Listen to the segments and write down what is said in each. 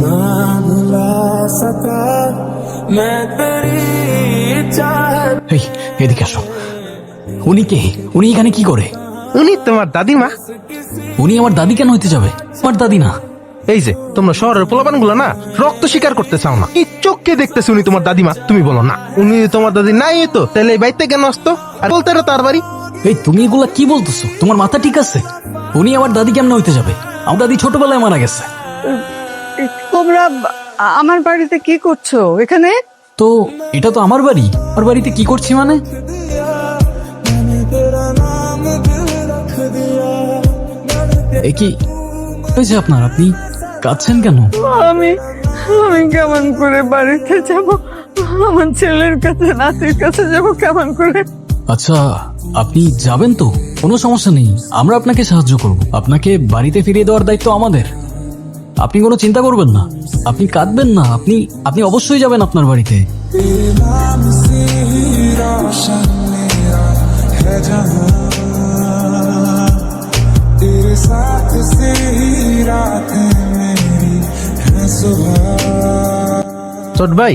ना भुला सका मैं तेरी चाहत। এই এদিকে আসো। উনি কে? উনি এখানে কি করে? উনি তোমার দাদিমা। উনি আমার দাদি কেন হইতে যাবে? আমার দাদি না। এই যে তোমরা শহরের পোলাপান গুলো না রক্ত স্বীকার করতে চাও না, এই চোখকে দেখতেছে উনি তোমার দাদিমা, তুমি বলো না উনি তোমার দাদি নাই তো, তাহলে এই বাড়িতে কেন আসতো আর বলতে তার বাড়ি? এই তুমি এগুলা কি বলতেছো? তোমার মাথা ঠিক আছে? উনি আমার দাদি কেমনে হইতে যাবে? আমার দাদি ছোটবেলায় মারা গেছে। তোমরা আমার বাড়িতে কি করছো এখানে? তো এটা তো আমার বাড়ি। আমার বাড়িতে কি করছি মানে? এ কি হয়েছে আপনার? আপনি কাঁদছেন কেন? আমি আমি কেমন করে বাড়িতে যাব? আমার ছেলের কাছে নাতির কাছে যাব কেমন করে? আচ্ছা আপনি যাবেন তো, কোনো সমস্যা নেই, আমরা আপনাকে সাহায্য করব। আপনাকে বাড়িতে ফিরিয়ে দেওয়ার দায়িত্ব আমাদের। আপনি কোনো চিন্তা করবেন না, আপনি কাঁদবেন না, আপনি আপনি অবশ্যই যাবেন আপনার বাড়িতে। तेरे नाम से ही रोशन मेरा है जहां, तेरे साथ से ही रातें मेरी है सुबह। ছোট ভাই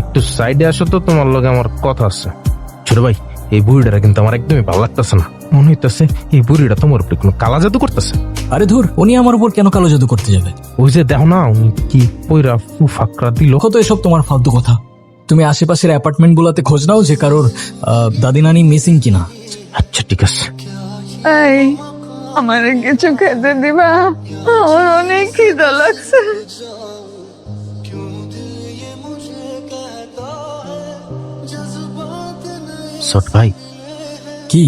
একটু সাইডে আসো তো, তোমার লগে আমার কথা আছে। ছোট ভাই এই বুড়িটা কিন্তু আমার একদমই ভালো লাগতেছে না, মনে হইতেছে এই বুড়িটা তোমার উপরে কোনো কালা জাদু করতেছে। আরে ধুর, উনি আমার উপর কেন কালো জাদু করতে যাবে? ওই যে দেখো না উনি কি পয়রা ফাকরা দিল। কত এসব তোমার ফালতু কথা। তুমি আশেপাশের অ্যাপার্টমেন্ট গুলাতে খোঁজ নাও যে কারোর দাদি নানি মিসিং কিনা। আচ্ছা ঠিক আছে। এই আমার কিছু খেতে দিবা? আমার অনেক খিদা লাগছে। ছোট ভাই কি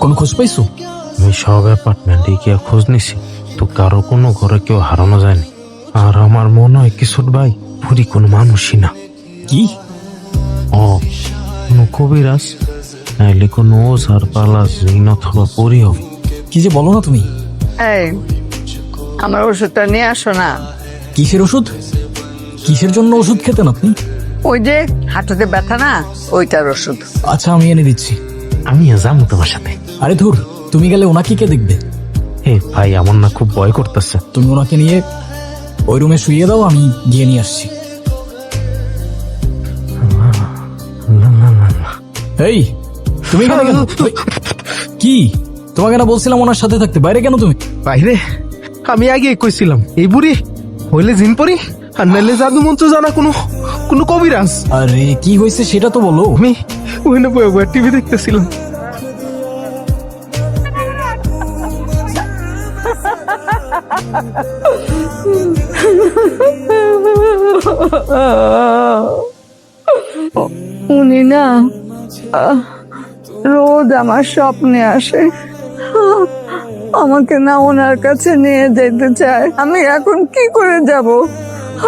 কোন খোঁজ পাইছো? আমি সব অ্যাপার্টমেন্টে গিয়ে খোঁজ নিছি, তো কারো কোনো ঘরে কেউ হারানো যায়নি। আর আমার মনে হয় কি ছোট ভাই পুরি কোনো মানুষই না। কি? ও কোনো কবিরাজ নাইলে কোনো ওঝার পালা জিন অথবা পরি হবে। কি যে বলো না তুমি। এই আমার ওষুধটা নিয়ে আসো না। কিসের ওষুধ? কিসের জন্য ওষুধ খেতেন আপনি? ওই যে হাঁটুতে ব্যথা না, ওইটার ওষুধ। আচ্ছা আমি এনে দিচ্ছি। আমি যাবো তোমার সাথে। আরে ধুর, তুমি গেলে ওনাকে কে দেখবে? হে ভাই আমার না খুব ভয় করতেছে। তুমি ওনাকে নিয়ে ওই রুমে শুইয়ে দাও, আমি গিয়ে নিয়ে আসছি। এই তুমি এখানে কেন? কি তোমাকে না বলছিলাম ওনার সাথে থাকতে, বাইরে কেন তুমি? বাইরে আমি আগে কইছিলাম এই বুড়ি হইলে জিন পরি আর নাইলে জাদু মন্ত্র জানা কোনো কোনো কবিরাজ। আরে কি হয়েছে সেটা তো বলো। আমি ওখানে বয়ে টিভি দেখতেছিলাম। উনি না রোজ আমার স্বপ্নে আসে, আমাকে না ওনার কাছে নিয়ে যেতে চায়। আমি এখন কি করে যাব?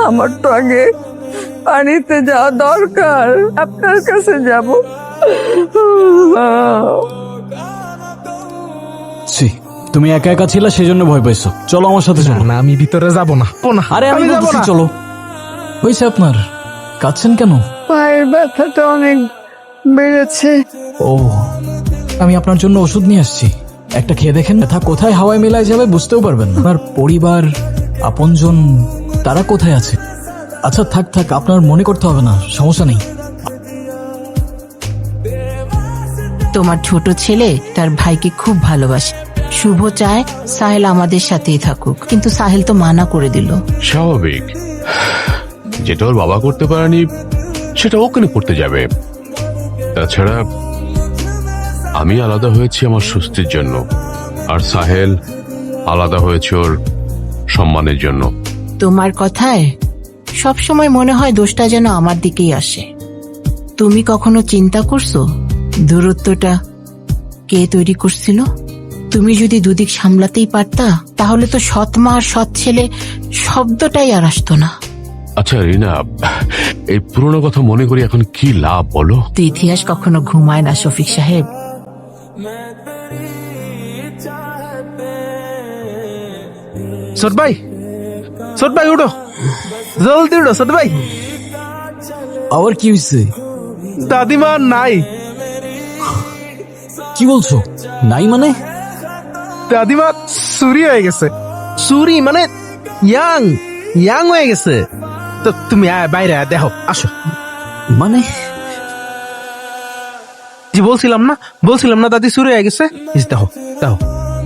আমার তো আগে বাড়িতে যাওয়া দরকার, আপনার কাছে যাব। ছি, তুমি একা একা ছিলা সেজন্য ভয় পাইছো। চলো আমার সাথে চলো। না আমি ভিতরে যাব না। আরে আমি যাব বলতেছি না। চলো। হয়েছে আপনার? কাঁদছেন কেন? পায়ের ব্যথাটা অনেক বেড়েছে। ও, আমি আপনার জন্য ওষুধ নিয়ে আসছি, একটা খেয়ে দেখেন। ব্যথা কোথায় হাওয়ায় মেলায় যাবে বুঝতেও পারবেন না। আপনার পরিবার আপনজন তারা কোথায় আছে? আচ্ছা থাক থাক, আপনার মনে করতে হবে না, সমস্যা নেই। তোমার ছোট ছেলে তার ভাইকে খুব ভালোবাসে। শুভ চায় সাহেল আমাদের সাথেই থাকুক, কিন্তু সাহেল তো মানা করে দিল। স্বাভাবিক, যেটা ওর বাবা করতে পারেনি সেটা ও কেন করতে যাবে? তাছাড়া আমি আলাদা হয়েছি আমার স্বস্তির জন্য, আর সাহেল আলাদা হয়েছে ওর সম্মানের জন্য। তোমার কথায় সব সময় মনে হয় দোষটা যেন আমার দিকেই আসে। তুমি কখনো চিন্তা করছো দূরত্বটা কে তৈরি করছিল? তুমি যদি দুদিক সামলাতেই পারতা তাহলে তো সৎ মা আর সৎ ছেলে শব্দটাই আর আসতো না। আচ্ছা রিনা, এই পুরনো কথা মনে করি এখন কি লাভ বলো? তো ইতিহাস কখনো ঘুমায় না শফিক সাহেব। ছোট ভাই, ছোট ভাই উঠো, জলদি উঠো ছোট ভাই। আবার কি হয়েছে? দাদিমা নাই। কি বলছো? নাই মানে? দাদিমা চুরি হয়ে গেছে। চুরি মানে ইয়াং ইয়াং হয়ে গেছে। তো তুমি বাইরে দেখো, আসো। মানে জি বলছিলাম না দাদি শুরু হয়ে গেছে। দেখো দেখো।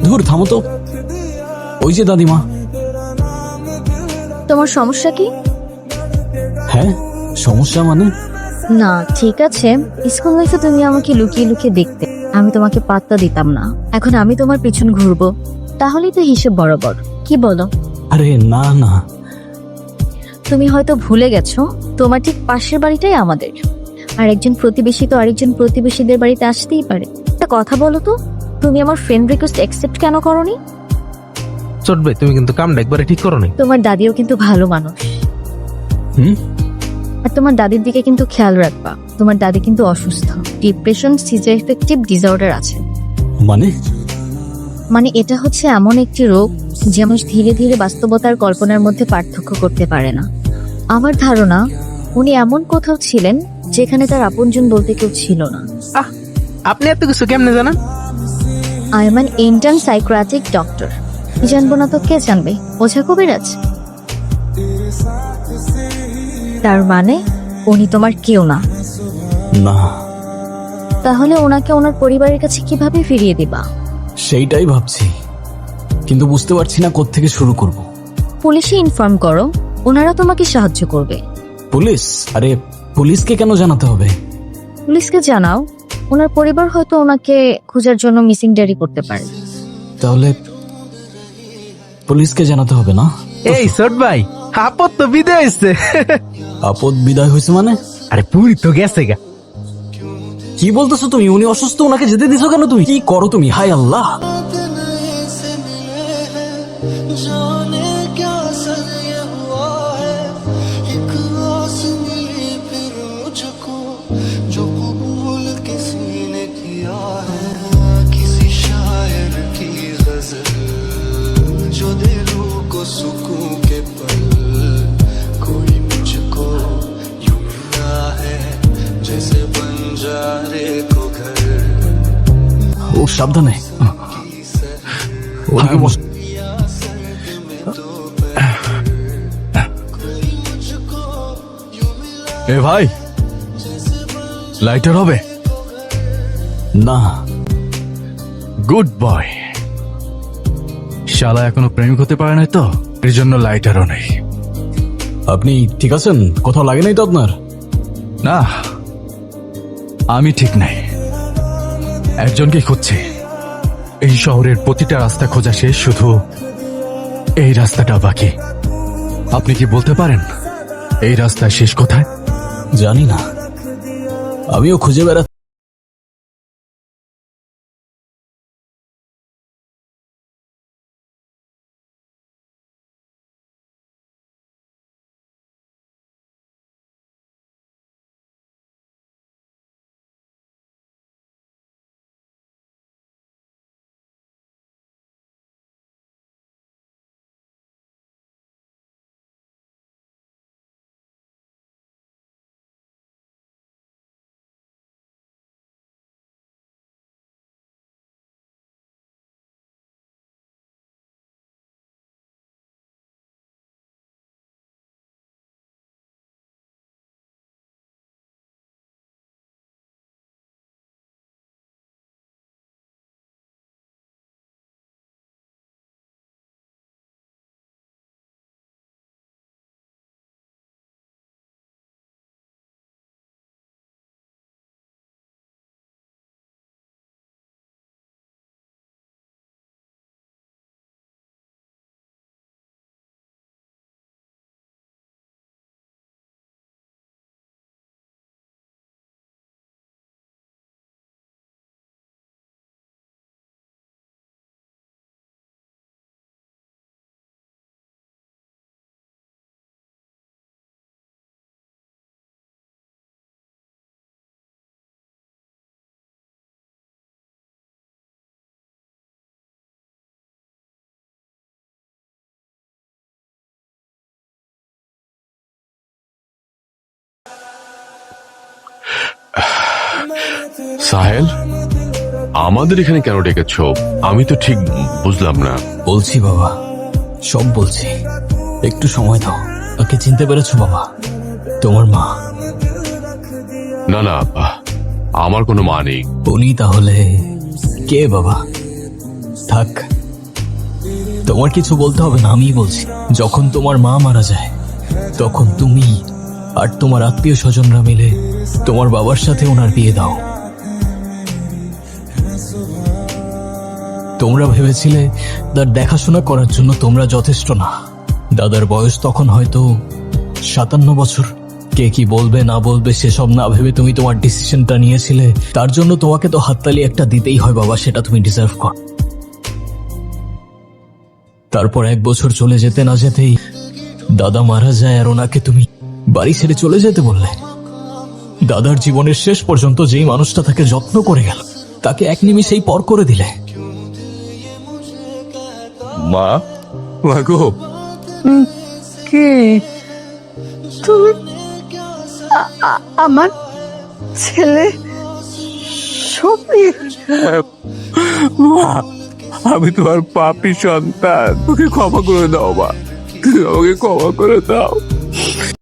ধুর থামো তো, ওই যে দাদিমা। তোমার সমস্যা কি? হ্যাঁ, সমস্যা মানে? না ঠিক আছে, স্কুল লাইফে তুমি আমাকে লুকিয়ে লুকিয়ে দেখতে, আমি তোমাকে পাত্তা দিতাম না। এখন আমি তোমার পিছন ঘুরবো, তাহলেই তো হিসেব বরাবর। কি বলো? আরে না না, তুমি হয়তো ভুলে গেছো, তোমার ঠিক পাশের বাড়িটাই আমাদের। আর একজন প্রতিবেশী তো আরেকজন প্রতিবেশীদের বাড়িতে আসতেই পারে। একটা কথা বলো তো, তুমি আমার ফ্রেন্ড রিকোয়েস্ট অ্যাকসেপ্ট কেন করোনি? ছোট ভাই, তুমি কিন্তু কামটা একবারে ঠিক করো নি। তোমার দাদিও কিন্তু ভালো মানুষ। হুম, আর তোমার দাদির দিকে কিন্তু খেয়াল রাখবা, তোমার দাদি কিন্তু অসুস্থ, ডিপ্রেশন সিজোএফেক্টিভ ডিসঅর্ডার আছে। মানে? মানে এটা হচ্ছে এমন একটি রোগ যে মানুষ ধীরে ধীরে বাস্তবতার কল্পনার মধ্যে পার্থক্য করতে পারে না। আমার ধারণা উনি এমন কোথাও ছিলেন যেখানে তার আপনজন বলতে কেউ ছিল না। আপনি এত কিছু কেমনে জানেন? I am an intern psychiatric doctor. জানবো না তো কে জানবে? ওঝা কবিরাজ? তার মানে উনি তোমার কেউ না? না, তাহলে ওনাকে ওনার পরিবারের কাছে কিভাবে ফিরিয়ে দিবা? সেইটাই ভাবছি, কিন্তু বুঝতে পারছি না কোত্থেকে শুরু করব। পুলিশে ইনফর্ম করো, ওনারা তোমাকে সাহায্য করবে। পুলিশ? আরে পুলিশকে কেন জানাতে হবে? পুলিশকে জানাও, ওনার পরিবার হয়তো ওনাকে খোঁজার জন্য মিসিং ডায়েরি করতে পারে। তাহলে পুলিশকে জানাতে হবে না? এই ছোট ভাই, আপদ তো বিদায় হয়েছে। আপদ বিদায় হয়েছে মানে? আরে পুরি তো গেছে গা। কি বলতেছো তুমি? উনি অসুস্থ, ওনাকে যেতে দিছো কেন? তুমি কি করো তুমি? হায় আল্লাহ! जाने क्या सर ये हुआ है, एक आस मिली फिर मुझको, जो कबूल किसी ने किया है, किसी शायर की गजल, जो दिलों को सुकून के पल, कोई मुझको यूं मिला है जैसे बंजारे को घर। ও সাবধানে। ওদিকে বস। এ ভাই, লাইটার হবে? না। Good boy. শালা এখনো প্রেমিক হতে পারে নাই তো, এর জন্য লাইটারও নেই। আপনি ঠিক আছেন? কোথাও লাগে নাই তো আপনার? না, আমি ঠিক নাই। একজনকে খুঁজছি। এই শহরের প্রতিটা রাস্তা খোঁজা শেষ, শুধু এই রাস্তাটা বাকি। আপনি কি বলতে পারেন এই রাস্তার শেষ কোথায়? জানি না, আমিও খুঁজে বেড়া। সাহেল, আমাদের এখানে কেন ডেকেছো? আমি তো ঠিক বুঝলাম না। বলছি বাবা, সব বলছি। একটু সময় দাও। ওকে চিনতে পেরেছো বাবা? তোমার মা। না না, আমার কোনো মা নেই। উনি তাহলে কে বাবা? থাক, তোমার কিছু বলতে হবে না, আমিই বলছি। যখন তোমার মা মারা যায় তখন তুমি আর তোমার আত্মীয় স্বজনরা মিলে তোমার বাবার সাথে ওনার বিয়ে দাও। তোমরা ভেবেছিলে তার দেখাশোনা করার জন্য তোমরা যথেষ্ট না। দাদার বয়স তখন হয়তো 57 বছর। কে কি বলবে না বলবে সেসব না ভেবে তুমি তোমার ডিসিশনটা নিয়েছিলে। তার জন্য তোমাকে তো হাততালি একটা দিতেই হয় বাবা, সেটা তুমি ডিজার্ভ কর। তারপর 1 বছর চলে যেতে না যেতেই দাদা মারা যায়, আর ওনাকে তুমি বাড়ি ছেড়ে চলে যেতে বললে। দাদার জীবনের শেষ পর্যন্ত যেই মানুষটা তাকে যত্ন করে গেল, তাকে এক নিমিষেই পর করে দিলে। মা, মা গো, কি তুমি আমার ছেলে শফিক? মা, আমি তোমার পাপী সন্তান, ওকে ক্ষমা করে দাও মা, তুমি আমাকে ক্ষমা করে দাও।